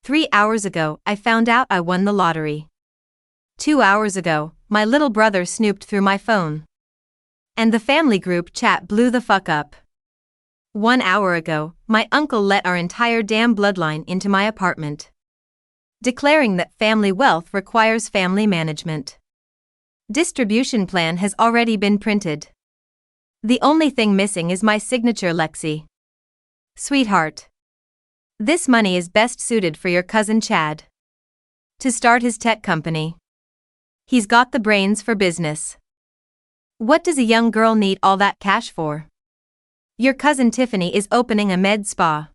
3 hours ago, I found out I won the lottery. 2 hours ago, my little brother snooped through my phone. And the family group chat blew the fuck up. 1 hour ago, my uncle let our entire damn bloodline into my apartment, declaring that family wealth requires family management. Distribution plan has already been printed. The only thing missing is my signature, Lexi. Sweetheart, this money is best suited for your cousin Chad to start his tech company. He's got the brains for business. What does a young girl need all that cash for? Your cousin Tiffany is opening a med spa.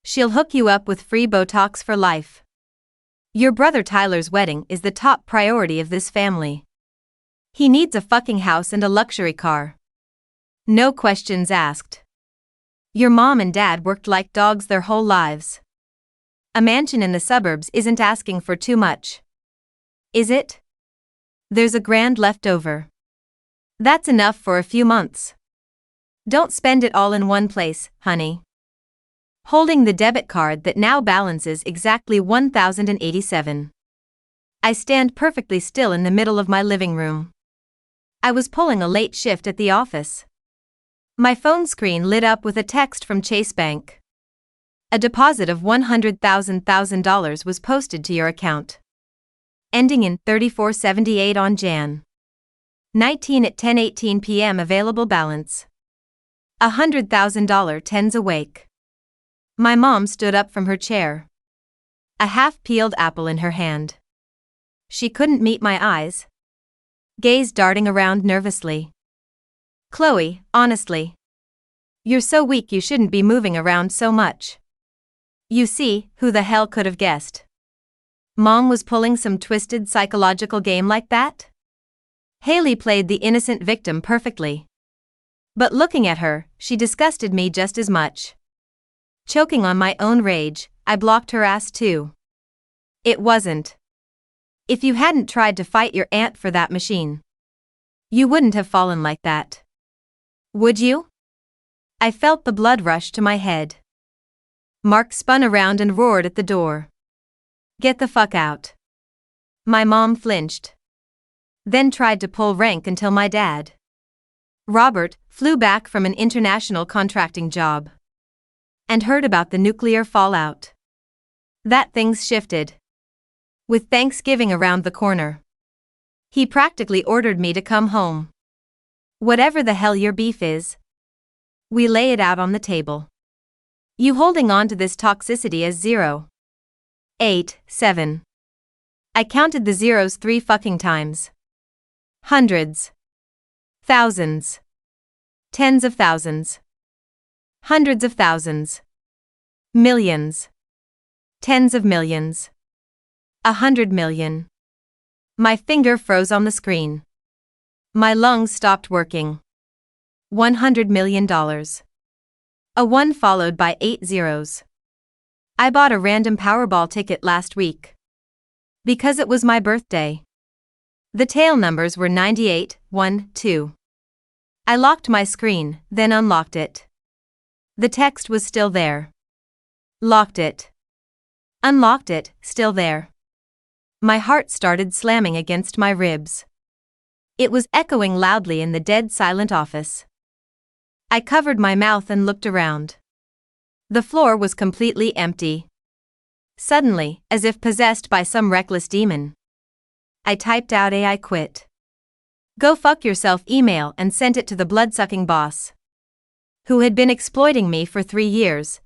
She'll hook you up with free Botox for life. Your brother Tyler's wedding is the top priority of this family. He needs a fucking house and a luxury car. No questions asked. Your mom and dad worked like dogs their whole lives. A mansion in the suburbs isn't asking for too much, is it? There's $1,000 left over. That's enough for a few months. Don't spend it all in one place, honey. Holding the debit card that now balances exactly $1,087. I stand perfectly still in the middle of my living room. I was pulling a late shift at the office. My phone screen lit up with a text from Chase Bank. A deposit of $100,000 was posted to your account, ending in 3478 on Jan. 19 at 10:18 p.m. Available balance $100,000. Tens awake. My mom stood up from her chair, a half-peeled apple in her hand. She couldn't meet my eyes, gaze darting around nervously. Chloe, honestly, you're so weak you shouldn't be moving around so much. You see, who the hell could have guessed? Mom was pulling some twisted psychological game like that? Haley played the innocent victim perfectly. But looking at her, she disgusted me just as much. Choking on my own rage, I blocked her ass too. It wasn't. If you hadn't tried to fight your aunt for that machine, you wouldn't have fallen like that. Would you? I felt the blood rush to my head. Mark spun around and roared at the door. Get the fuck out. My mom flinched, then tried to pull rank until my dad, Robert, flew back from an international contracting job and heard about the nuclear fallout. That things shifted. With Thanksgiving around the corner, he practically ordered me to come home. Whatever the hell your beef is, we lay it out on the table. You holding on to this toxicity as 0, 8, 7. I counted the zeros 3 fucking times. Hundreds. Thousands. Tens of thousands. Hundreds of thousands. Millions. Tens of millions. 100 million. My finger froze on the screen. My lungs stopped working. $100 million. A 1 followed by 8 zeros. I bought a random Powerball ticket last week, because it was my birthday. The tail numbers were 98, 1, 2. I locked my screen, then unlocked it. The text was still there. Locked it. Unlocked it, still there. My heart started slamming against my ribs. It was echoing loudly in the dead silent office. I covered my mouth and looked around. The floor was completely empty. Suddenly, as if possessed by some reckless demon, I typed out "I quit. Go fuck yourself" email and sent it to the blood-sucking boss, who had been exploiting me for 3 years,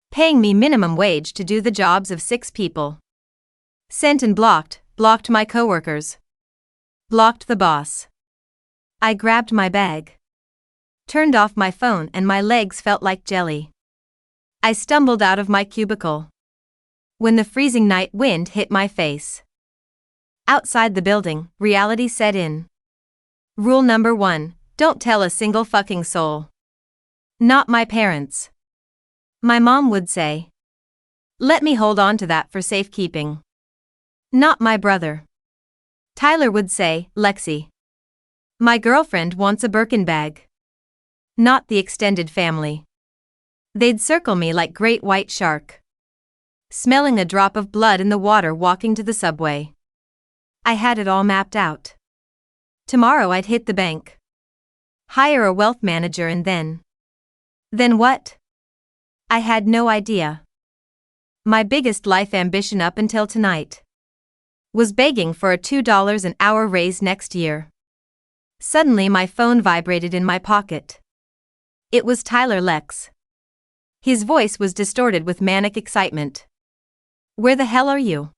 paying me minimum wage to do the jobs of 6 people. Sent and blocked my coworkers. Blocked the boss. I grabbed my bag, turned off my phone, and my legs felt like jelly. I stumbled out of my cubicle when the freezing night wind hit my face. Outside the building, reality set in. Rule number 1, don't tell a single fucking soul. Not my parents. My mom would say, let me hold on to that for safekeeping. Not my brother. Tyler would say, Lexi, my girlfriend wants a Birkin bag. Not the extended family. They'd circle me like great white shark. smelling a drop of blood in the water walking to the subway. I had it all mapped out. Tomorrow I'd hit the bank. Hire a wealth manager and then. Then what? I had no idea. My biggest life ambition up until tonight was begging for a $2 an hour raise next year. Suddenly my phone vibrated in my pocket. It was Tyler Lex. His voice was distorted with manic excitement. Where the hell are you?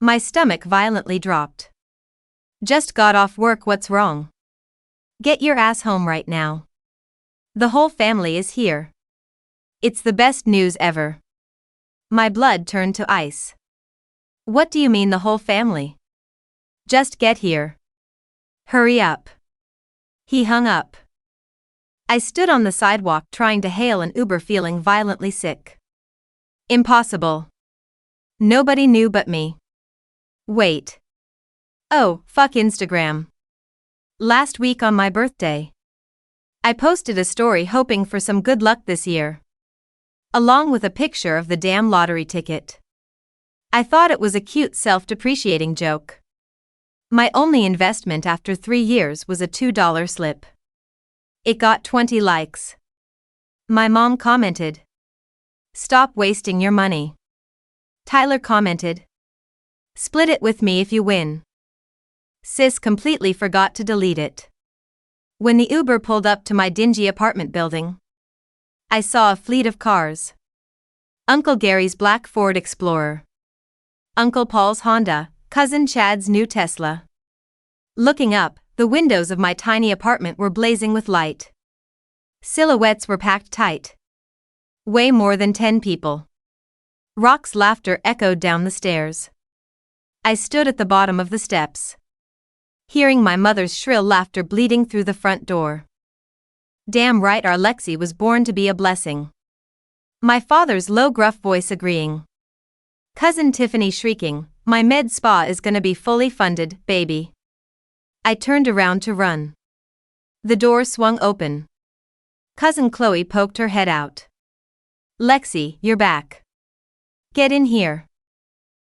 My stomach violently dropped. Just got off work, what's wrong? Get your ass home right now. The whole family is here. It's the best news ever. My blood turned to ice. What do you mean the whole family? Just get here. Hurry up. He hung up. I stood on the sidewalk trying to hail an Uber, feeling violently sick. Impossible. Nobody knew but me. Wait. Oh, fuck Instagram. Last week on my birthday, I posted a story hoping for some good luck this year, along with a picture of the damn lottery ticket. I thought it was a cute self-depreciating joke. My only investment after 3 years was a $2 slip. It got 20 likes. My mom commented, "Stop wasting your money." Tyler commented, "Split it with me if you win." Sis completely forgot to delete it. When the Uber pulled up to my dingy apartment building, I saw a fleet of cars. Uncle Gary's black Ford Explorer, Uncle Paul's Honda, Cousin Chad's new Tesla. Looking up, the windows of my tiny apartment were blazing with light. Silhouettes were packed tight. Way more than 10 people. Rock's laughter echoed down the stairs. I stood at the bottom of the steps, hearing my mother's shrill laughter bleeding through the front door. Damn right, our Lexi was born to be a blessing. My father's low gruff voice agreeing. Cousin Tiffany shrieking, "My med spa is gonna be fully funded, baby." I turned around to run. The door swung open. Cousin Chloe poked her head out. "Lexi, you're back. Get in here.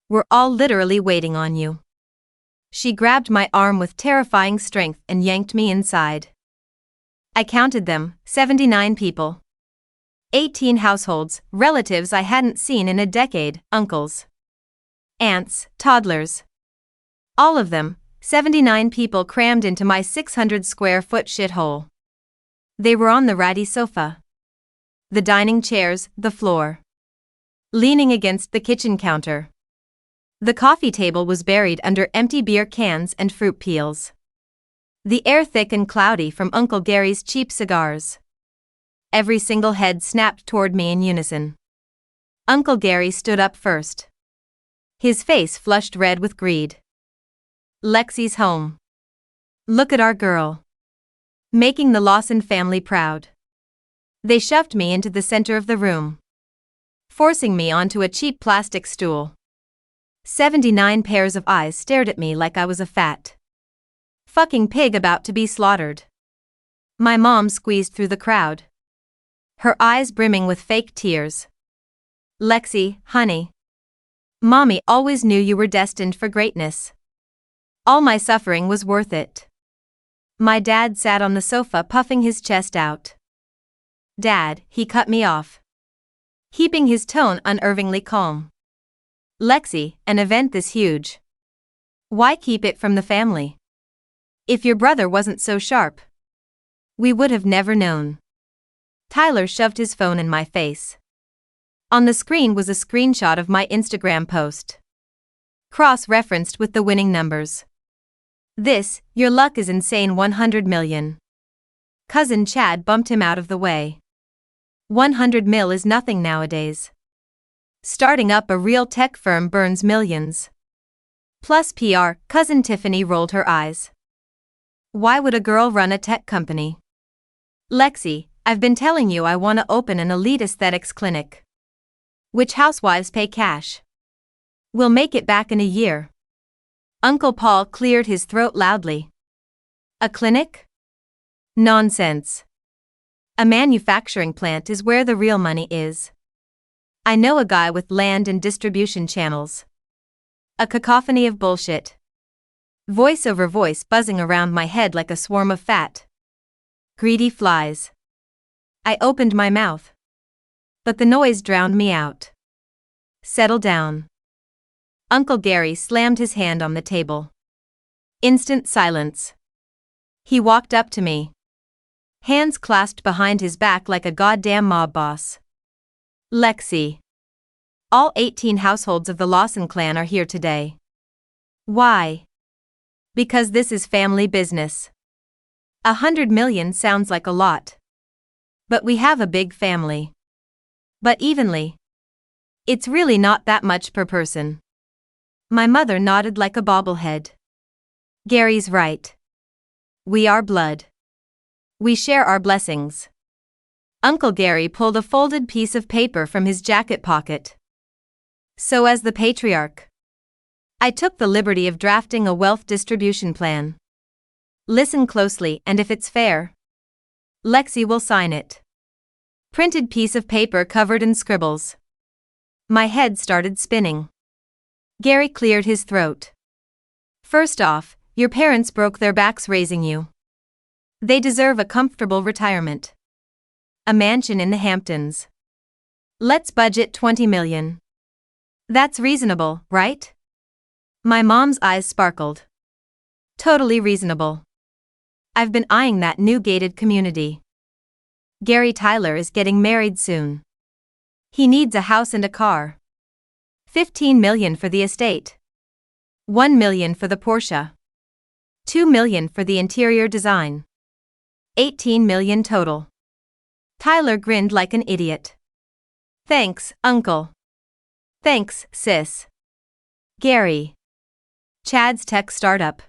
We're all literally waiting on you." She grabbed my arm with terrifying strength and yanked me inside. I counted them, 79 people. 18 households, relatives I hadn't seen in a decade, uncles, aunts, toddlers. All of them, 79 people crammed into my 600 square foot shithole. They were on the ratty sofa, the dining chairs, the floor, leaning against the kitchen counter. The coffee table was buried under empty beer cans and fruit peels. The air thick and cloudy from Uncle Gary's cheap cigars. Every single head snapped toward me in unison. Uncle Gary stood up first. His face flushed red with greed. "Lexi's home. Look at our girl. Making the Lawson family proud." They shoved me into the center of the room, forcing me onto a cheap plastic stool. 79 pairs of eyes stared at me like I was a fat fucking pig about to be slaughtered. My mom squeezed through the crowd, her eyes brimming with fake tears. "Lexi, honey. Mommy always knew you were destined for greatness. All my suffering was worth it." My dad sat on the sofa puffing his chest out. "Dad," he cut me off, keeping his tone unnervingly calm. "Lexi, an event this huge. Why keep it from the family? If your brother wasn't so sharp, we would have never known." Tyler shoved his phone in my face. On the screen was a screenshot of my Instagram post, cross-referenced with the winning numbers. "This, your luck is insane, 100 million. Cousin Chad bumped him out of the way. 100 mil is nothing nowadays. Starting up a real tech firm burns millions. Plus PR, Cousin Tiffany rolled her eyes. Why would a girl run a tech company? Lexi, I've been telling you I want to open an elite aesthetics clinic. Which housewives pay cash? We'll make it back in a year." Uncle Paul cleared his throat loudly. "A clinic? Nonsense. A manufacturing plant is where the real money is." I know a guy with land and distribution channels. A cacophony of bullshit. Voice over voice buzzing around my head like a swarm of fat, greedy flies. I opened my mouth, but the noise drowned me out. Settle down. Uncle Gary slammed his hand on the table. Instant silence. He walked up to me, hands clasped behind his back like a goddamn mob boss. Lexi. All 18 households of the Lawson clan are here today. Why? Because this is family business. 100 million sounds like a lot. But we have a big family. But evenly. It's really not that much per person. My mother nodded like a bobblehead. Gary's right. We are blood. We share our blessings. Uncle Gary pulled a folded piece of paper from his jacket pocket. So as the patriarch, I took the liberty of drafting a wealth distribution plan. Listen closely, and if it's fair, Lexi will sign it. Printed piece of paper covered in scribbles. My head started spinning. Gary cleared his throat. First off, your parents broke their backs raising you. They deserve a comfortable retirement. A mansion in the Hamptons. Let's budget 20 million. That's reasonable, right? My mom's eyes sparkled. Totally reasonable. I've been eyeing that new gated community. Gary Tyler is getting married soon. He needs a house and a car. 15 million for the estate. 1 million for the Porsche. 2 million for the interior design. 18 million total. Tyler grinned like an idiot. Thanks, uncle. Thanks, sis. Gary. Chad's tech startup.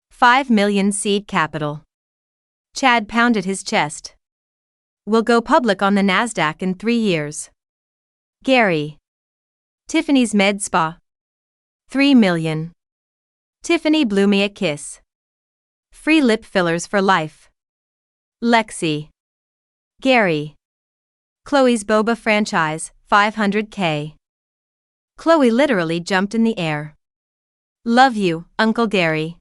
5 million seed capital. Chad pounded his chest. We'll go public on the NASDAQ in 3 years. Gary. Tiffany's med spa. 3 million. Tiffany blew me a kiss. Free lip fillers for life. Lexi. Gary. Chloe's boba franchise, 500K. Chloe literally jumped in the air. Love you, Uncle Gary.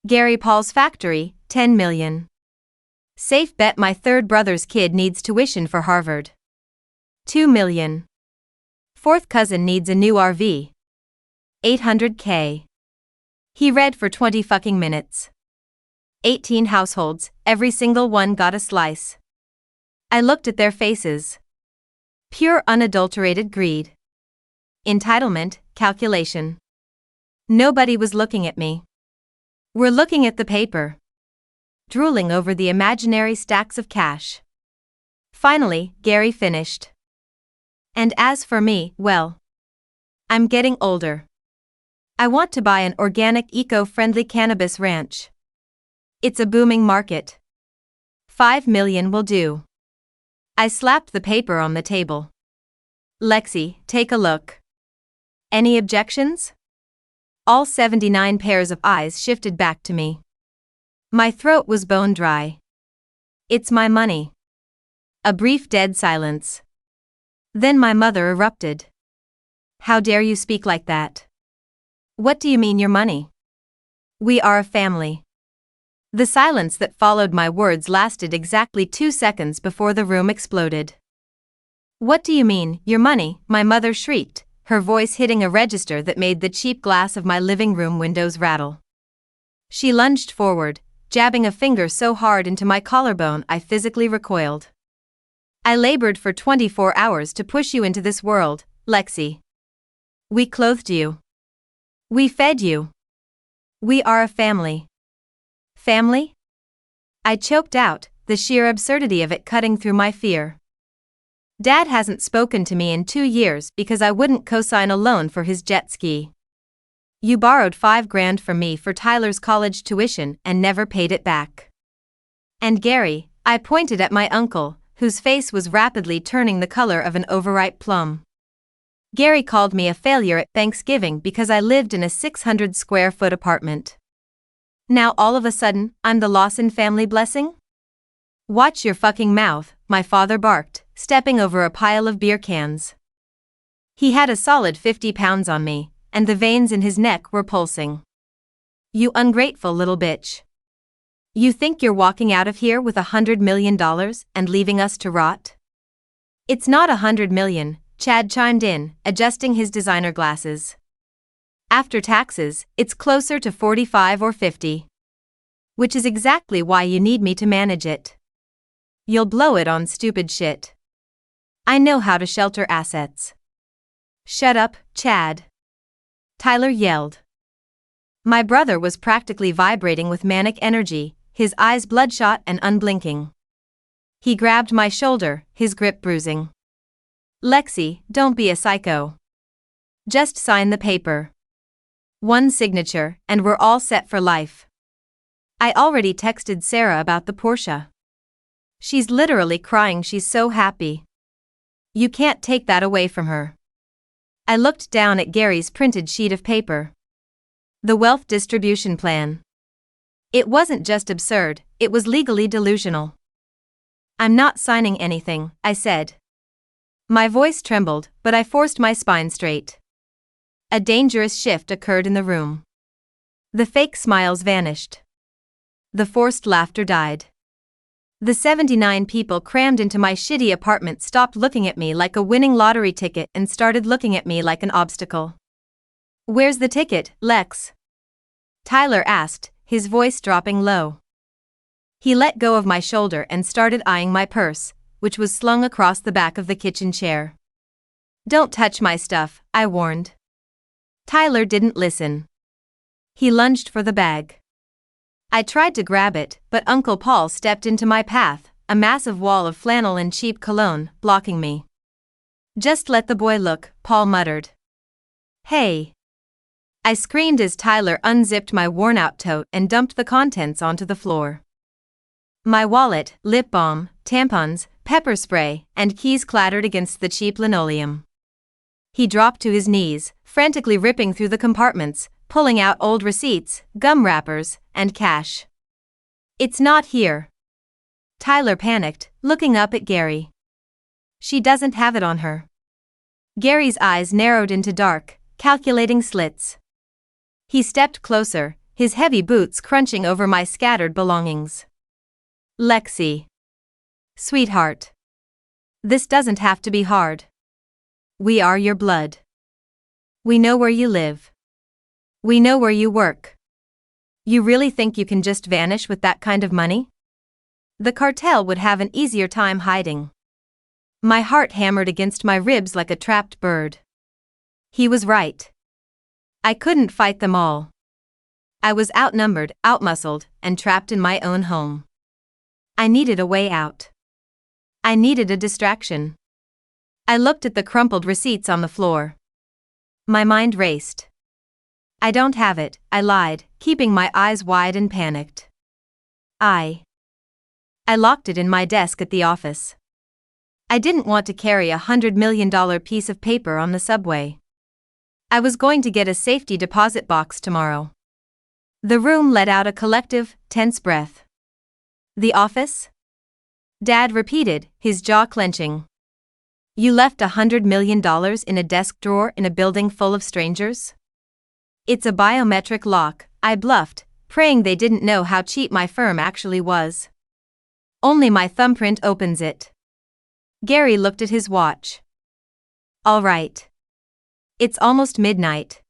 Gary Paul's factory, 10 million. Safe bet my third brother's kid needs tuition for Harvard. 2 million. Fourth cousin needs a new RV. 800K. He read for 20 fucking minutes. 18 households, every single one got a slice. I looked at their faces. Pure unadulterated greed. Entitlement, calculation. Nobody was looking at me. We're looking at the paper. Drooling over the imaginary stacks of cash. Finally, Gary finished. And as for me, well, I'm getting older. I want to buy an organic eco-friendly cannabis ranch. It's a booming market. 5 million will do. I slapped the paper on the table. Lexi, take a look. Any objections? All 79 pairs of eyes shifted back to me. My throat was bone dry. It's my money. A brief dead silence. Then my mother erupted. How dare you speak like that? What do you mean your money? We are a family. The silence that followed my words lasted exactly 2 seconds before the room exploded. What do you mean, your money? My mother shrieked, her voice hitting a register that made the cheap glass of my living room windows rattle. She lunged forward, jabbing a finger so hard into my collarbone I physically recoiled. I labored for 24 hours to push you into this world, Lexi. We clothed you. We fed you. We are a family. Family? I choked out, the sheer absurdity of it cutting through my fear. Dad hasn't spoken to me in 2 years because I wouldn't co-sign a loan for his jet ski. You borrowed $5,000 from me for Tyler's college tuition and never paid it back. And Gary, I pointed at my uncle, whose face was rapidly turning the color of an overripe plum. Gary called me a failure at Thanksgiving because I lived in a 600 square foot apartment. Now all of a sudden, I'm the Lawson family blessing? Watch your fucking mouth, my father barked, stepping over a pile of beer cans. He had a solid 50 pounds on me, and the veins in his neck were pulsing. You ungrateful little bitch. You think you're walking out of here with $100 million and leaving us to rot? It's not $100 million, Chad chimed in, adjusting his designer glasses. After taxes, it's closer to 45 or 50. Which is exactly why you need me to manage it. You'll blow it on stupid shit. I know how to shelter assets. Shut up, Chad. Tyler yelled. My brother was practically vibrating with manic energy, his eyes bloodshot and unblinking. He grabbed my shoulder, his grip bruising. Lexi, don't be a psycho. Just sign the paper. One signature, and we're all set for life. I already texted Sarah about the Porsche. She's literally crying, she's so happy. You can't take that away from her. I looked down at Gary's printed sheet of paper. The wealth distribution plan. It wasn't just absurd, it was legally delusional. I'm not signing anything, I said. My voice trembled, but I forced my spine straight. A dangerous shift occurred in the room. The fake smiles vanished. The forced laughter died. The 79 people crammed into my shitty apartment stopped looking at me like a winning lottery ticket and started looking at me like an obstacle. Where's the ticket, Lex? Tyler asked, his voice dropping low. He let go of my shoulder and started eyeing my purse, which was slung across the back of the kitchen chair. Don't touch my stuff, I warned. Tyler didn't listen. He lunged for the bag. I tried to grab it, but Uncle Paul stepped into my path, a massive wall of flannel and cheap cologne, blocking me. Just let the boy look, Paul muttered. Hey! I screamed as Tyler unzipped my worn-out tote and dumped the contents onto the floor. My wallet, lip balm, tampons, pepper spray, and keys clattered against the cheap linoleum. He dropped to his knees, frantically ripping through the compartments, pulling out old receipts, gum wrappers, and cash. It's not here. Tyler panicked, looking up at Gary. She doesn't have it on her. Gary's eyes narrowed into dark, calculating slits. He stepped closer, his heavy boots crunching over my scattered belongings. Lexi. Sweetheart. This doesn't have to be hard. We are your blood. We know where you live. We know where you work. You really think you can just vanish with that kind of money? The cartel would have an easier time hiding. My heart hammered against my ribs like a trapped bird. He was right. I couldn't fight them all. I was outnumbered, outmuscled, and trapped in my own home. I needed a way out. I needed a distraction. I looked at the crumpled receipts on the floor. My mind raced. I don't have it, I lied, keeping my eyes wide and panicked. I locked it in my desk at the office. I didn't want to carry $100 million piece of paper on the subway. I was going to get a safety deposit box tomorrow. The room let out a collective, tense breath. The office? Dad repeated, his jaw clenching. You left $100 million in a desk drawer in a building full of strangers? It's a biometric lock, I bluffed, praying they didn't know how cheap my firm actually was. Only my thumbprint opens it. Gary looked at his watch. All right. It's almost midnight.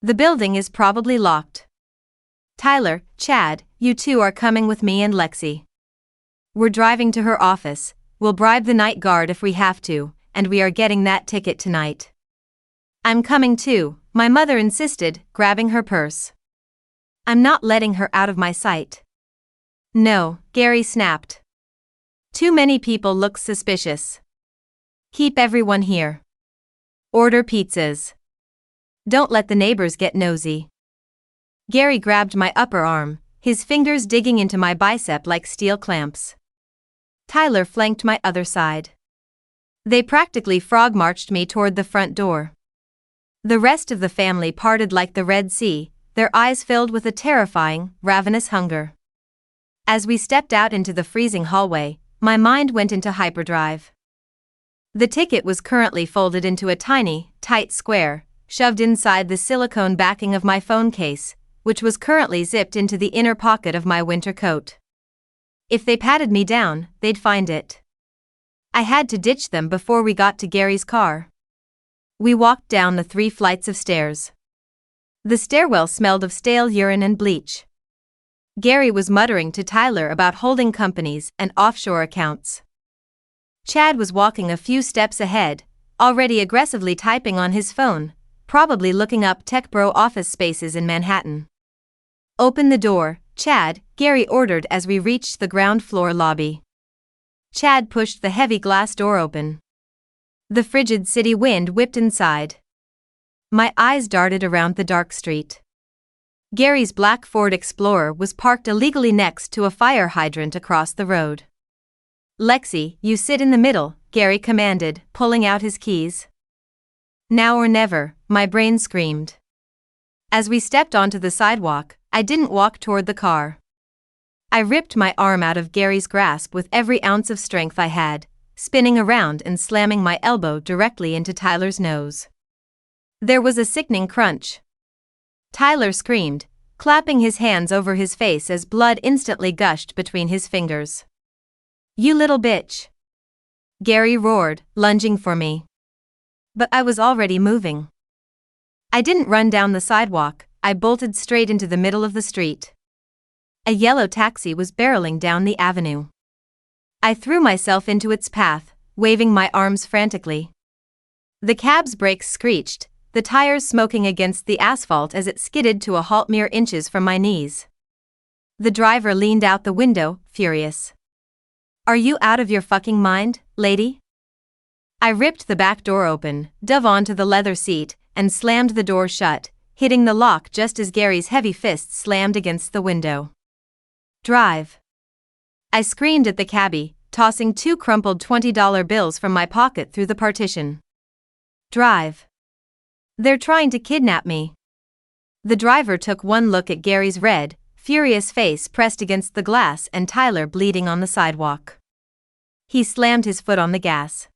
The building is probably locked. Tyler, Chad, you two are coming with me and Lexi. We're driving to her office, we'll bribe the night guard if we have to, and we are getting that ticket tonight. I'm coming too, my mother insisted, grabbing her purse. I'm not letting her out of my sight. No, Gary snapped. Too many people look suspicious. Keep everyone here. Order pizzas. Don't let the neighbors get nosy. Gary grabbed my upper arm, his fingers digging into my bicep like steel clamps. Tyler flanked my other side. They practically frog-marched me toward the front door. The rest of the family parted like the Red Sea, their eyes filled with a terrifying, ravenous hunger. As we stepped out into the freezing hallway, my mind went into hyperdrive. The ticket was currently folded into a tiny, tight square, shoved inside the silicone backing of my phone case, which was currently zipped into the inner pocket of my winter coat. If they patted me down, they'd find it. I had to ditch them before we got to Gary's car. We walked down the 3 flights of stairs. The stairwell smelled of stale urine and bleach. Gary was muttering to Tyler about holding companies and offshore accounts. Chad was walking a few steps ahead, already aggressively typing on his phone, probably looking up tech bro office spaces in Manhattan. "Open the door, Chad," Gary ordered as we reached the ground floor lobby. Chad pushed the heavy glass door open. The frigid city wind whipped inside. My eyes darted around the dark street. Gary's black Ford Explorer was parked illegally next to a fire hydrant across the road. "Lexi, you sit in the middle," Gary commanded, pulling out his keys. "Now or never," my brain screamed. As we stepped onto the sidewalk, I didn't walk toward the car. I ripped my arm out of Gary's grasp with every ounce of strength I had, spinning around and slamming my elbow directly into Tyler's nose. There was a sickening crunch. Tyler screamed, clapping his hands over his face as blood instantly gushed between his fingers. "You little bitch!" Gary roared, lunging for me. But I was already moving. I didn't run down the sidewalk, I bolted straight into the middle of the street. A yellow taxi was barreling down the avenue. I threw myself into its path, waving my arms frantically. The cab's brakes screeched, the tires smoking against the asphalt as it skidded to a halt mere inches from my knees. The driver leaned out the window, furious. "Are you out of your fucking mind, lady?" I ripped the back door open, dove onto the leather seat, and slammed the door shut, hitting the lock just as Gary's heavy fist slammed against the window. "Drive!" I screamed at the cabbie, tossing 2 crumpled $20 bills from my pocket through the partition. "Drive! They're trying to kidnap me." The driver took one look at Gary's red, furious face pressed against the glass and Tyler bleeding on the sidewalk. He slammed his foot on the gas.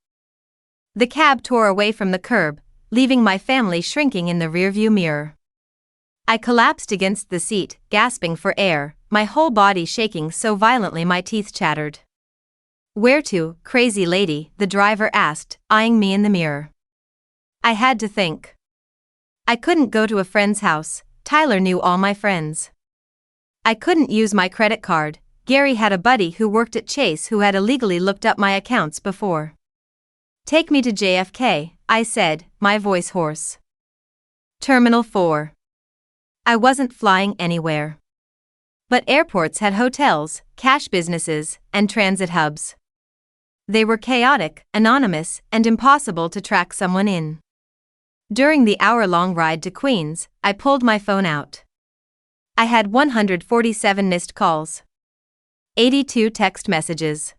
The cab tore away from the curb, leaving my family shrinking in the rearview mirror. I collapsed against the seat, gasping for air, my whole body shaking so violently my teeth chattered. "Where to, crazy lady?" the driver asked, eyeing me in the mirror. I had to think. I couldn't go to a friend's house, Tyler knew all my friends. I couldn't use my credit card, Gary had a buddy who worked at Chase who had illegally looked up my accounts before. "Take me to JFK, I said, my voice hoarse. Terminal 4. I wasn't flying anywhere. But airports had hotels, cash businesses, and transit hubs. They were chaotic, anonymous, and impossible to track someone in. During the hour-long ride to Queens, I pulled my phone out. I had 147 missed calls. 82 text messages.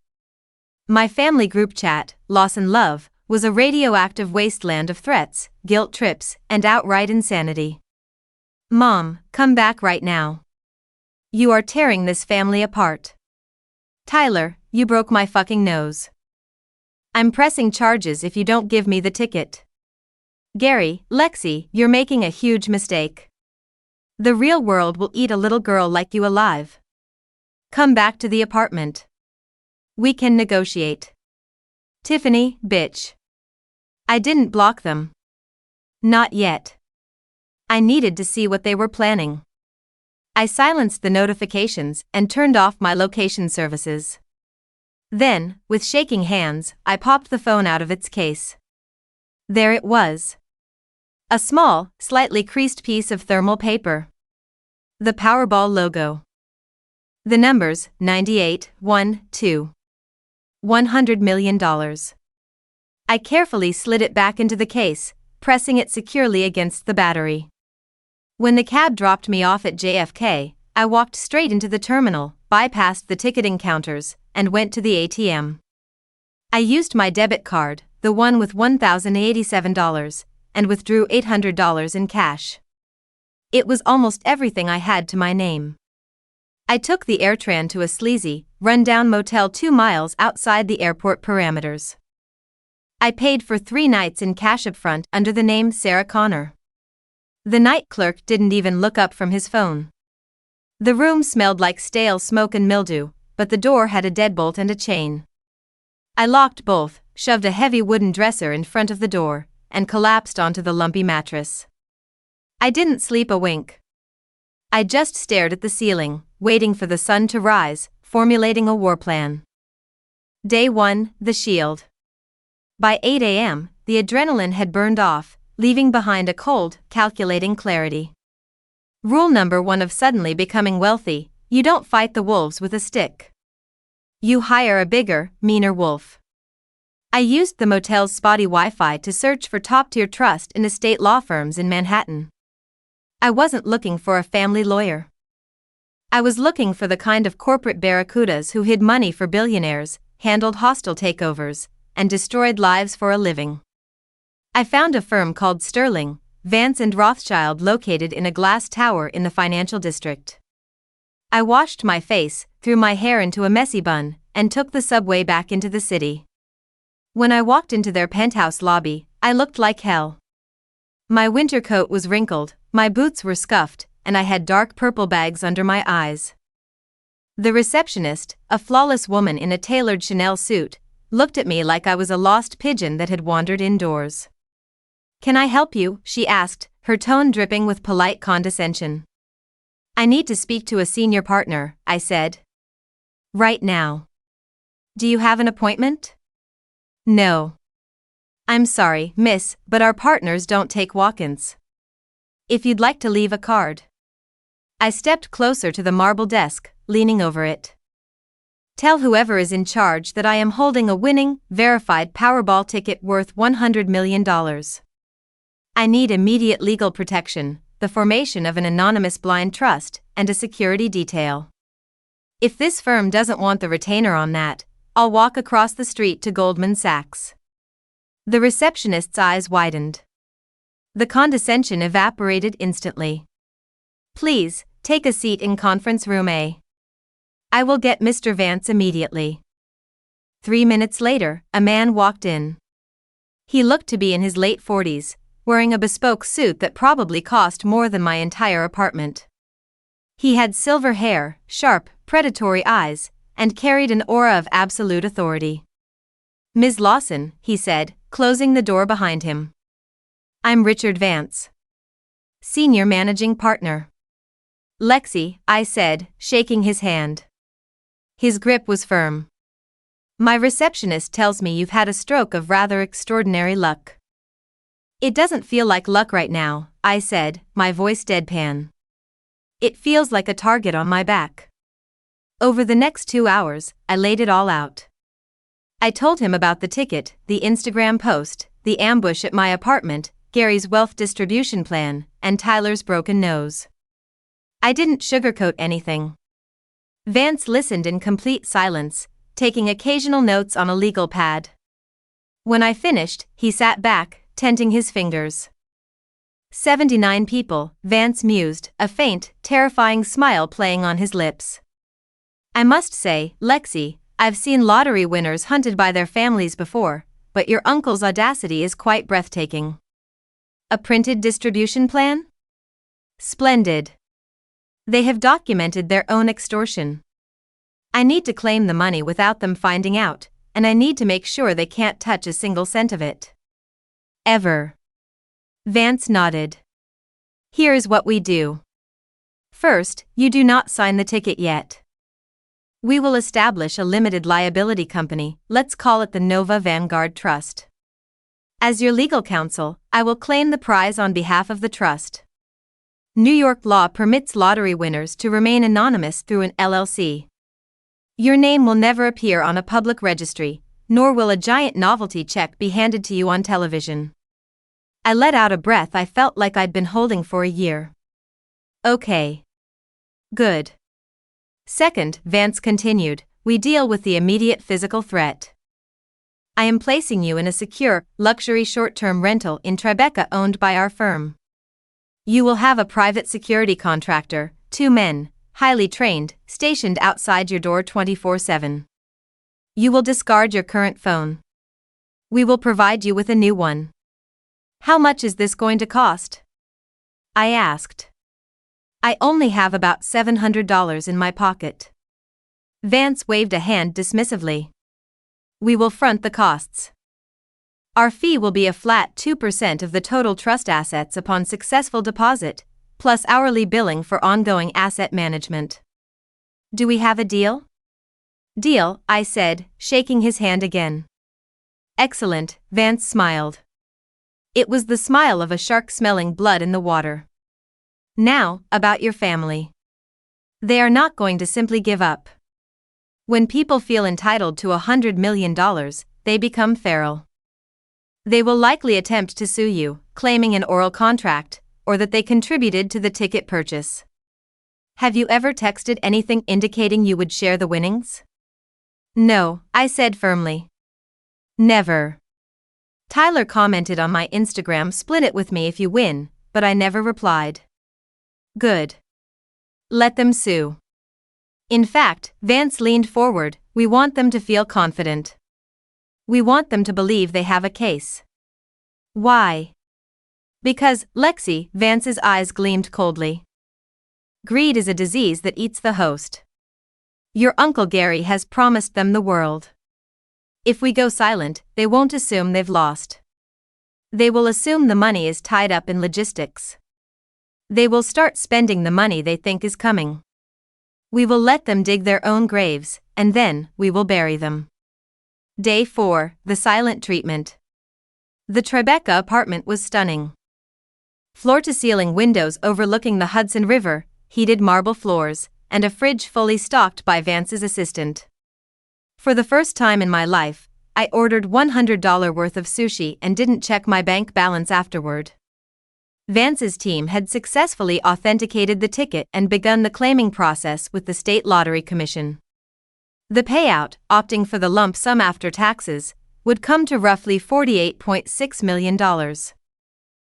My family group chat, Loss and Love, was a radioactive wasteland of threats, guilt trips, and outright insanity. "Mom, come back right now. You are tearing this family apart. Tyler, you broke my fucking nose. I'm pressing charges if you don't give me the ticket. Gary, Lexi, you're making a huge mistake. The real world will eat a little girl like you alive. Come back to the apartment. We can negotiate. Tiffany, bitch." I didn't block them. Not yet. I needed to see what they were planning. I silenced the notifications and turned off my location services. Then, with shaking hands, I popped the phone out of its case. There it was. A small, slightly creased piece of thermal paper. The Powerball logo. The numbers 98, 1, 2. $100 million. I carefully slid it back into the case, pressing it securely against the battery. When the cab dropped me off at JFK, I walked straight into the terminal, bypassed the ticketing counters, and went to the ATM. I used my debit card, the one with $1,087, and withdrew $800 in cash. It was almost everything I had to my name. I took the AirTran to a sleazy, run-down motel 2 miles outside the airport parameters. I paid for 3 nights in cash upfront under the name Sarah Connor. The night clerk didn't even look up from his phone. The room smelled like stale smoke and mildew, but the door had a deadbolt and a chain. I locked both, shoved a heavy wooden dresser in front of the door, and collapsed onto the lumpy mattress. I didn't sleep a wink. I just stared at the ceiling, waiting for the sun to rise, formulating a war plan. Day 1, the shield. By 8 a.m., the adrenaline had burned off, leaving behind a cold, calculating clarity. Rule number 1 of suddenly becoming wealthy: you don't fight the wolves with a stick. You hire a bigger, meaner wolf. I used the motel's spotty Wi-Fi to search for top-tier trust and estate law firms in Manhattan. I wasn't looking for a family lawyer. I was looking for the kind of corporate barracudas who hid money for billionaires, handled hostile takeovers, and destroyed lives for a living. I found a firm called Sterling, Vance and Rothschild, located in a glass tower in the financial district. I washed my face, threw my hair into a messy bun, and took the subway back into the city. When I walked into their penthouse lobby, I looked like hell. My winter coat was wrinkled, my boots were scuffed, and I had dark purple bags under my eyes. The receptionist, a flawless woman in a tailored Chanel suit, looked at me like I was a lost pigeon that had wandered indoors. "Can I help you?" she asked, her tone dripping with polite condescension. "I need to speak to a senior partner," I said. "Right now." "Do you have an appointment?" "No." "I'm sorry, miss, but our partners don't take walk-ins. If you'd like to leave a card." I stepped closer to the marble desk, leaning over it. "Tell whoever is in charge that I am holding a winning, verified Powerball ticket worth $100 million. I need immediate legal protection, the formation of an anonymous blind trust, and a security detail. If this firm doesn't want the retainer on that, I'll walk across the street to Goldman Sachs." The receptionist's eyes widened. The condescension evaporated instantly. "Please, take a seat in conference room A. I will get Mr. Vance immediately." 3 minutes later, a man walked in. He looked to be in his late 40s, wearing a bespoke suit that probably cost more than my entire apartment. He had silver hair, sharp, predatory eyes, and carried an aura of absolute authority. "Ms. Lawson," he said, closing the door behind him. "I'm Richard Vance, Senior Managing Partner." "Lexi," I said, shaking his hand. His grip was firm. "My receptionist tells me you've had a stroke of rather extraordinary luck." "It doesn't feel like luck right now," I said, my voice deadpan. "It feels like a target on my back." Over the next 2 hours, I laid it all out. I told him about the ticket, the Instagram post, the ambush at my apartment, Gary's wealth distribution plan, and Tyler's broken nose. I didn't sugarcoat anything. Vance listened in complete silence, taking occasional notes on a legal pad. When I finished, he sat back, tenting his fingers. 79 people, Vance mused, a faint, terrifying smile playing on his lips. "I must say, Lexi, I've seen lottery winners hunted by their families before, but your uncle's audacity is quite breathtaking." "A printed distribution plan?" "Splendid. They have documented their own extortion. I need to claim the money without them finding out, and I need to make sure they can't touch a single cent of it. Ever." Vance nodded. "Here's what we do. First, you do not sign the ticket yet. We will establish a limited liability company, let's call it the Nova Vanguard Trust. As your legal counsel, I will claim the prize on behalf of the trust. New York law permits lottery winners to remain anonymous through an LLC. Your name will never appear on a public registry, nor will a giant novelty check be handed to you on television." I let out a breath I felt like I'd been holding for a year. "Okay. Good. Second," Vance continued, "we deal with the immediate physical threat. I am placing you in a secure, luxury short-term rental in Tribeca owned by our firm. You will have a private security contractor, 2 men, highly trained, stationed outside your door 24/7. You will discard your current phone. We will provide you with a new one. How much is this going to cost? I asked. I only have about $700 in my pocket. Vance waved a hand dismissively. We will front the costs. Our fee will be a flat 2% of the total trust assets upon successful deposit, plus hourly billing for ongoing asset management. Do we have a deal? Deal, I said, shaking his hand again. Excellent, Vance smiled. It was the smile of a shark smelling blood in the water. Now, about your family. They are not going to simply give up. When people feel entitled to $100 million, they become feral. They will likely attempt to sue you, claiming an oral contract, or that they contributed to the ticket purchase. Have you ever texted anything indicating you would share the winnings? No, I said firmly. Never. Tyler commented on my Instagram, split it with me if you win, but I never replied. Good. Let them sue. In fact, Vance leaned forward, we want them to feel confident. We want them to believe they have a case. Why? Because, Lexi, Vance's eyes gleamed coldly. Greed is a disease that eats the host. Your Uncle Gary has promised them the world. If we go silent, they won't assume they've lost. They will assume the money is tied up in logistics. They will start spending the money they think is coming. We will let them dig their own graves, and then we will bury them. Day 4, the silent treatment. The Tribeca apartment was stunning. Floor-to-ceiling windows overlooking the Hudson River, heated marble floors, and a fridge fully stocked by Vance's assistant. For the first time in my life, I ordered $100 worth of sushi and didn't check my bank balance afterward. Vance's team had successfully authenticated the ticket and begun the claiming process with the State Lottery Commission. The payout, opting for the lump sum after taxes, would come to roughly $48.6 million.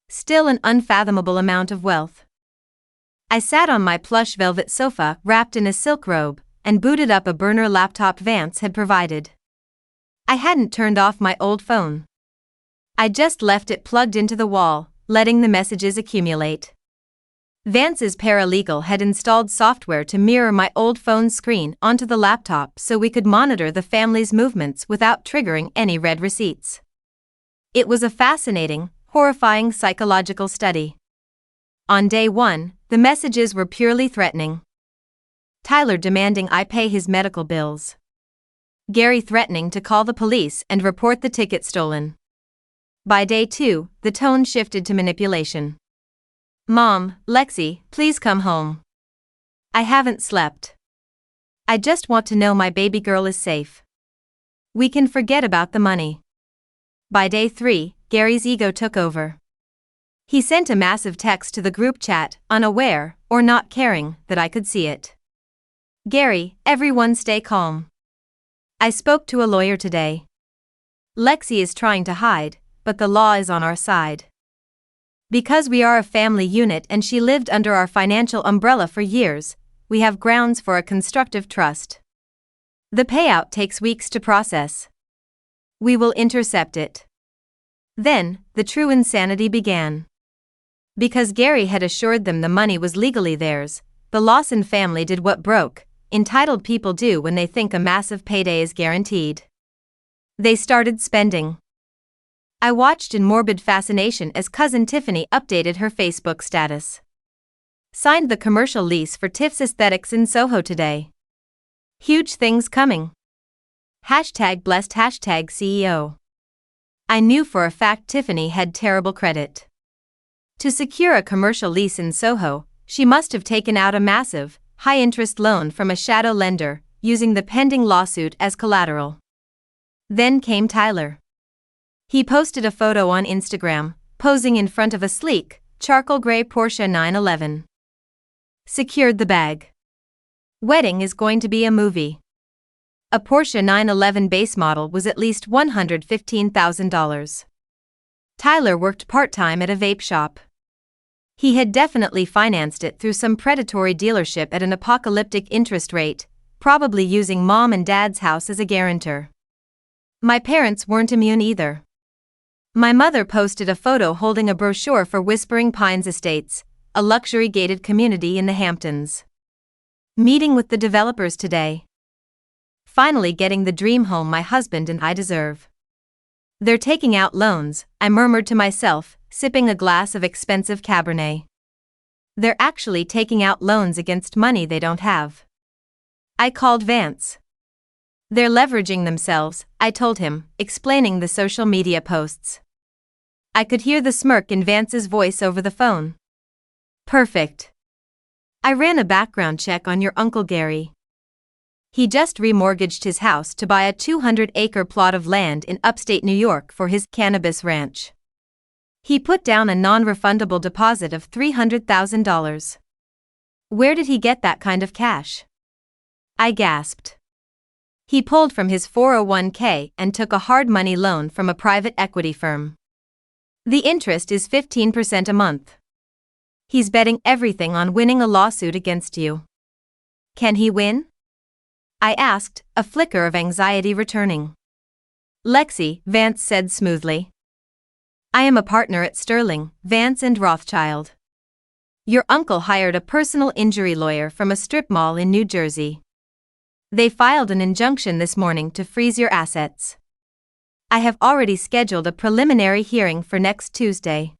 Still an unfathomable amount of wealth. I sat on my plush velvet sofa wrapped in a silk robe and booted up a burner laptop Vance had provided. I hadn't turned off my old phone. I just left it plugged into the wall, letting the messages accumulate. Vance's paralegal had installed software to mirror my old phone's screen onto the laptop so we could monitor the family's movements without triggering any red receipts. It was a fascinating, horrifying psychological study. On day 1, the messages were purely threatening. Tyler demanding I pay his medical bills. Gary threatening to call the police and report the ticket stolen. By day 2, the tone shifted to manipulation. Mom, Lexi, please come home. I haven't slept. I just want to know my baby girl is safe. We can forget about the money. By day 3, Gary's ego took over. He sent a massive text to the group chat, unaware, or not caring, that I could see it. Gary, everyone stay calm. I spoke to a lawyer today. Lexi is trying to hide, but the law is on our side. Because we are a family unit and she lived under our financial umbrella for years, we have grounds for a constructive trust. The payout takes weeks to process. We will intercept it. Then, the true insanity began. Because Gary had assured them the money was legally theirs, the Lawson family did what entitled people do when they think a massive payday is guaranteed. They started spending. I watched in morbid fascination as cousin Tiffany updated her Facebook status. Signed the commercial lease for Tiff's Aesthetics in Soho today. Huge things coming. #blessed #CEO. I knew for a fact Tiffany had terrible credit. To secure a commercial lease in Soho, she must have taken out a massive, high-interest loan from a shadow lender, using the pending lawsuit as collateral. Then came Tyler. He posted a photo on Instagram, posing in front of a sleek, charcoal gray Porsche 911. Secured the bag. Wedding is going to be a movie. A Porsche 911 base model was at least $115,000. Tyler worked part-time at a vape shop. He had definitely financed it through some predatory dealership at an apocalyptic interest rate, probably using mom and dad's house as a guarantor. My parents weren't immune either. My mother posted a photo holding a brochure for Whispering Pines Estates, a luxury gated community in the Hamptons. Meeting with the developers today. Finally getting the dream home my husband and I deserve. They're taking out loans, I murmured to myself, sipping a glass of expensive Cabernet. They're actually taking out loans against money they don't have. I called Vance. They're leveraging themselves, I told him, explaining the social media posts. I could hear the smirk in Vance's voice over the phone. Perfect. I ran a background check on your Uncle Gary. He just remortgaged his house to buy a 200-acre plot of land in upstate New York for his cannabis ranch. He put down a non-refundable deposit of $300,000. Where did he get that kind of cash? I gasped. He pulled from his 401k and took a hard money loan from a private equity firm. The interest is 15% a month. He's betting everything on winning a lawsuit against you. Can he win? I asked, a flicker of anxiety returning. Lexi, Vance said smoothly. I am a partner at Sterling, Vance and Rothschild. Your uncle hired a personal injury lawyer from a strip mall in New Jersey. They filed an injunction this morning to freeze your assets. I have already scheduled a preliminary hearing for next Tuesday.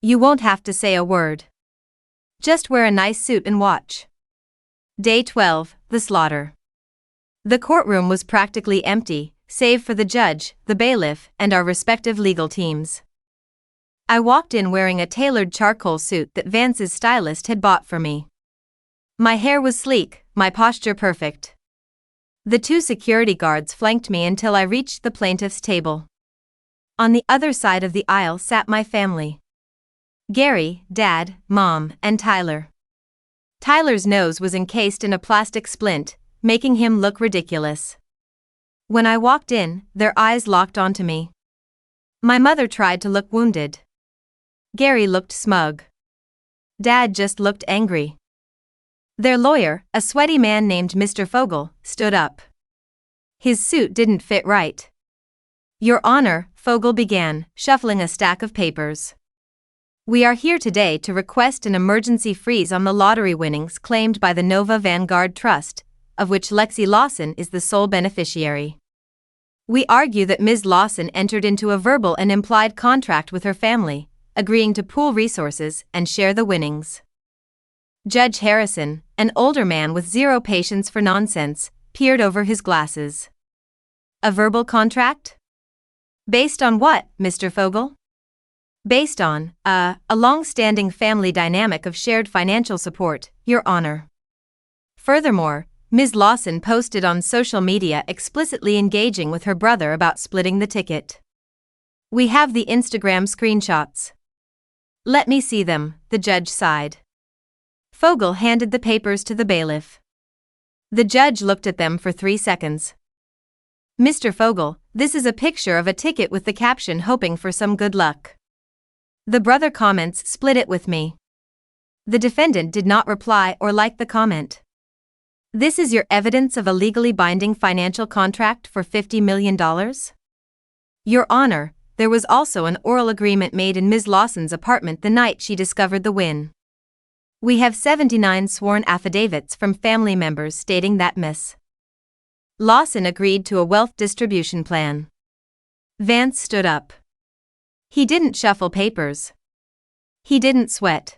You won't have to say a word. Just wear a nice suit and watch. Day 12, the slaughter. The courtroom was practically empty, save for the judge, the bailiff, and our respective legal teams. I walked in wearing a tailored charcoal suit that Vance's stylist had bought for me. My hair was sleek, my posture perfect. The two security guards flanked me until I reached the plaintiff's table. On the other side of the aisle sat my family. Gary, Dad, Mom, and Tyler. Tyler's nose was encased in a plastic splint, making him look ridiculous. When I walked in, their eyes locked onto me. My mother tried to look wounded. Gary looked smug. Dad just looked angry. Their lawyer, a sweaty man named Mr. Fogel, stood up. His suit didn't fit right. Your Honor, Fogel began, shuffling a stack of papers. We are here today to request an emergency freeze on the lottery winnings claimed by the Nova Vanguard Trust, of which Lexi Lawson is the sole beneficiary. We argue that Ms. Lawson entered into a verbal and implied contract with her family, agreeing to pool resources and share the winnings. Judge Harrison, an older man with zero patience for nonsense, peered over his glasses. A verbal contract? Based on what, Mr. Fogel? Based on, a long-standing family dynamic of shared financial support, Your Honor. Furthermore, Ms. Lawson posted on social media explicitly engaging with her brother about splitting the ticket. We have the Instagram screenshots. Let me see them, the judge sighed. Fogel handed the papers to the bailiff. The judge looked at them for 3 seconds. Mr. Fogel, this is a picture of a ticket with the caption hoping for some good luck. The brother comments split it with me. The defendant did not reply or like the comment. This is your evidence of a legally binding financial contract for $50 million? Your Honor, there was also an oral agreement made in Ms. Lawson's apartment the night she discovered the win. We have 79 sworn affidavits from family members stating that Ms. Lawson agreed to a wealth distribution plan. Vance stood up. He didn't shuffle papers. He didn't sweat.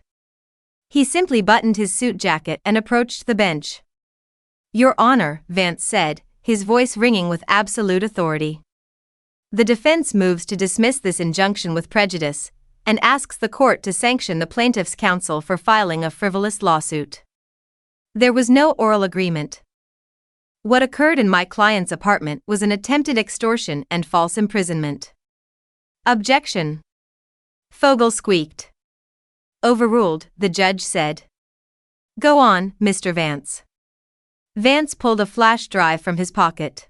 He simply buttoned his suit jacket and approached the bench. Your Honor, Vance said, his voice ringing with absolute authority. The defense moves to dismiss this injunction with prejudice, and asks the court to sanction the plaintiff's counsel for filing a frivolous lawsuit. There was no oral agreement. What occurred in my client's apartment was an attempted extortion and false imprisonment. Objection. Fogel squeaked. Overruled, the judge said. Go on, Mr. Vance. Vance pulled a flash drive from his pocket.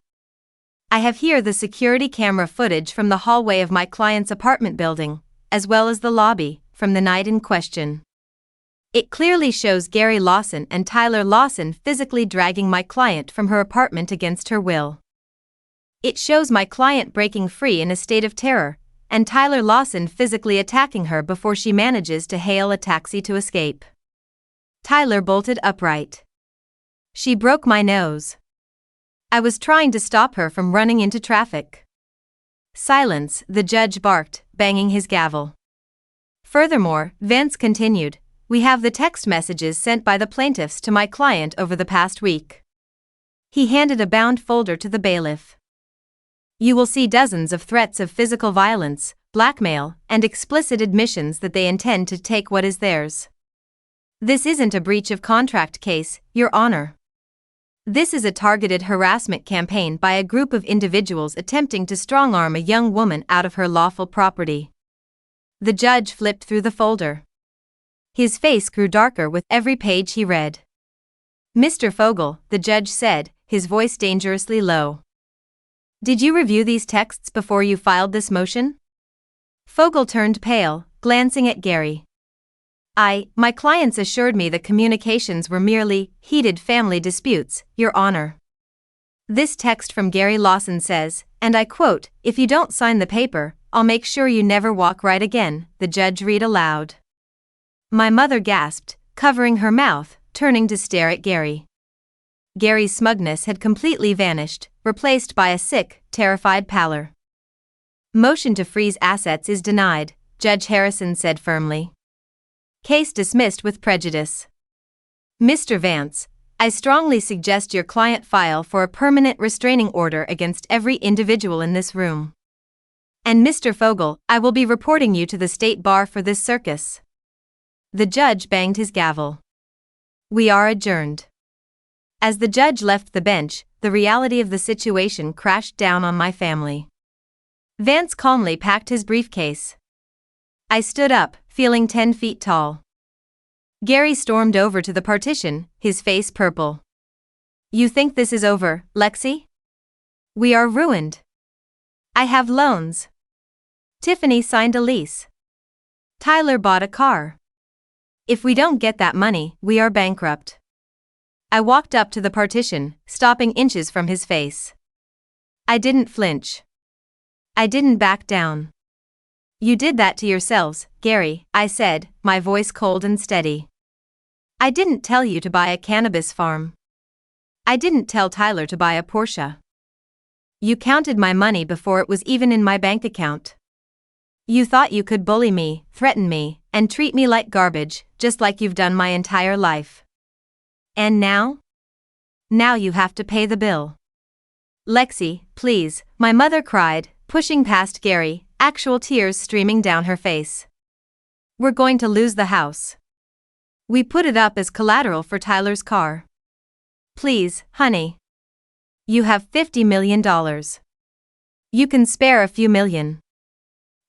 I have here the security camera footage from the hallway of my client's apartment building, as well as the lobby, from the night in question. It clearly shows Gary Lawson and Tyler Lawson physically dragging my client from her apartment against her will. It shows my client breaking free in a state of terror, and Tyler Lawson physically attacking her before she manages to hail a taxi to escape. Tyler bolted upright. She broke my nose. I was trying to stop her from running into traffic. Silence, the judge barked, banging his gavel. Furthermore, Vance continued, we have the text messages sent by the plaintiffs to my client over the past week. He handed a bound folder to the bailiff. You will see dozens of threats of physical violence, blackmail, and explicit admissions that they intend to take what is theirs. This isn't a breach of contract case, Your Honor. This is a targeted harassment campaign by a group of individuals attempting to strong-arm a young woman out of her lawful property. The judge flipped through the folder. His face grew darker with every page he read. Mr. Fogel, the judge said, his voice dangerously low. Did you review these texts before you filed this motion? Fogel turned pale, glancing at Gary. My clients assured me the communications were merely heated family disputes, Your Honor. This text from Gary Lawson says, and I quote, if you don't sign the paper, I'll make sure you never walk right again, the judge read aloud. My mother gasped, covering her mouth, turning to stare at Gary. Gary's smugness had completely vanished, replaced by a sick, terrified pallor. Motion to freeze assets is denied, Judge Harrison said firmly. Case dismissed with prejudice. Mr. Vance, I strongly suggest your client file for a permanent restraining order against every individual in this room. And Mr. Fogel, I will be reporting you to the state bar for this circus. The judge banged his gavel. We are adjourned. As the judge left the bench, the reality of the situation crashed down on my family. Vance calmly packed his briefcase. I stood up, feeling 10 feet tall. Gary stormed over to the partition, his face purple. You think this is over, Lexi? We are ruined. I have loans. Tiffany signed a lease. Tyler bought a car. If we don't get that money, we are bankrupt. I walked up to the partition, stopping inches from his face. I didn't flinch. I didn't back down. You did that to yourselves, Gary, I said, my voice cold and steady. I didn't tell you to buy a cannabis farm. I didn't tell Tyler to buy a Porsche. You counted my money before it was even in my bank account. You thought you could bully me, threaten me, and treat me like garbage, just like you've done my entire life. And now? Now you have to pay the bill. Lexi, please, my mother cried, pushing past Gary, actual tears streaming down her face. We're going to lose the house. We put it up as collateral for Tyler's car. Please, honey. You have $50 million. You can spare a few million.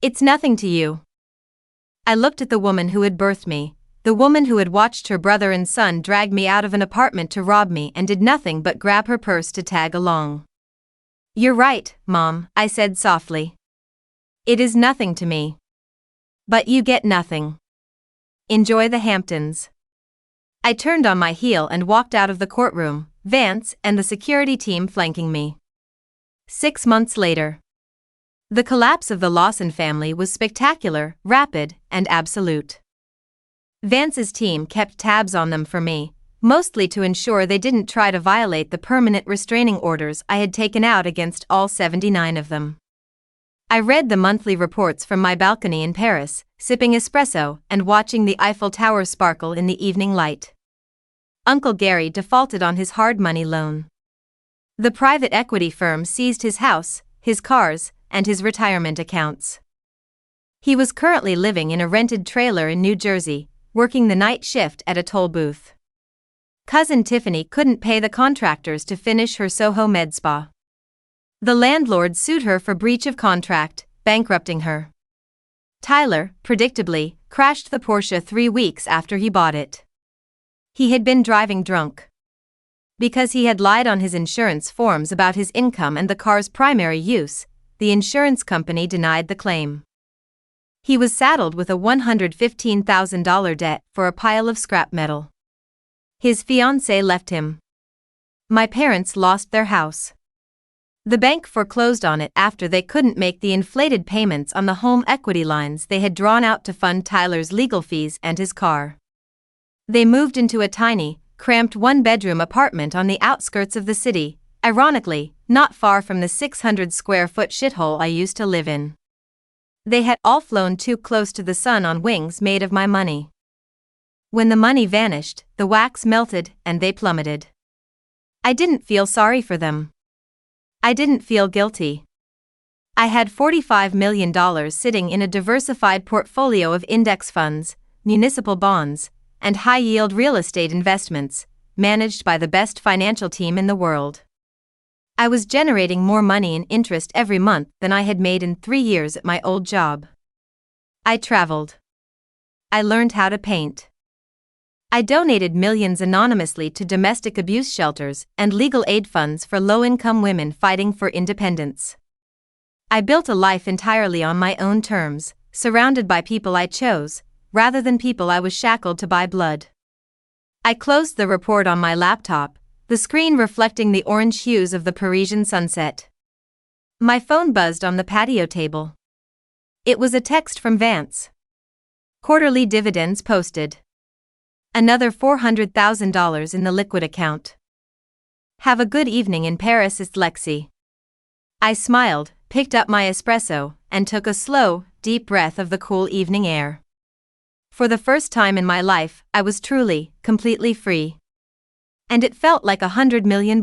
It's nothing to you. I looked at the woman who had birthed me, the woman who had watched her brother and son drag me out of an apartment to rob me and did nothing but grab her purse to tag along. You're right, Mom, I said softly. It is nothing to me. But you get nothing. Enjoy the Hamptons. I turned on my heel and walked out of the courtroom, Vance and the security team flanking me. 6 months later. The collapse of the Lawson family was spectacular, rapid, and absolute. Vance's team kept tabs on them for me, mostly to ensure they didn't try to violate the permanent restraining orders I had taken out against all 79 of them. I read the monthly reports from my balcony in Paris, sipping espresso and watching the Eiffel Tower sparkle in the evening light. Uncle Gary defaulted on his hard money loan. The private equity firm seized his house, his cars, and his retirement accounts. He was currently living in a rented trailer in New Jersey, working the night shift at a toll booth. Cousin Tiffany couldn't pay the contractors to finish her Soho med spa. The landlord sued her for breach of contract, bankrupting her. Tyler, predictably, crashed the Porsche 3 weeks after he bought it. He had been driving drunk. Because he had lied on his insurance forms about his income and the car's primary use, the insurance company denied the claim. He was saddled with a $115,000 debt for a pile of scrap metal. His fiancée left him. My parents lost their house. The bank foreclosed on it after they couldn't make the inflated payments on the home equity lines they had drawn out to fund Tyler's legal fees and his car. They moved into a tiny, cramped one-bedroom apartment on the outskirts of the city, ironically, not far from the 600-square-foot shithole I used to live in. They had all flown too close to the sun on wings made of my money. When the money vanished, the wax melted and they plummeted. I didn't feel sorry for them. I didn't feel guilty. I had $45 million sitting in a diversified portfolio of index funds, municipal bonds, and high-yield real estate investments, managed by the best financial team in the world. I was generating more money in interest every month than I had made in 3 years at my old job. I traveled. I learned how to paint. I donated millions anonymously to domestic abuse shelters and legal aid funds for low-income women fighting for independence. I built a life entirely on my own terms, surrounded by people I chose, rather than people I was shackled to by blood. I closed the report on my laptop, the screen reflecting the orange hues of the Parisian sunset. My phone buzzed on the patio table. It was a text from Vance. Quarterly dividends posted. Another $400,000 in the liquid account. Have a good evening in Paris, it's Lexi. I smiled, picked up my espresso, and took a slow, deep breath of the cool evening air. For the first time in my life, I was truly, completely free. And it felt like $100 million.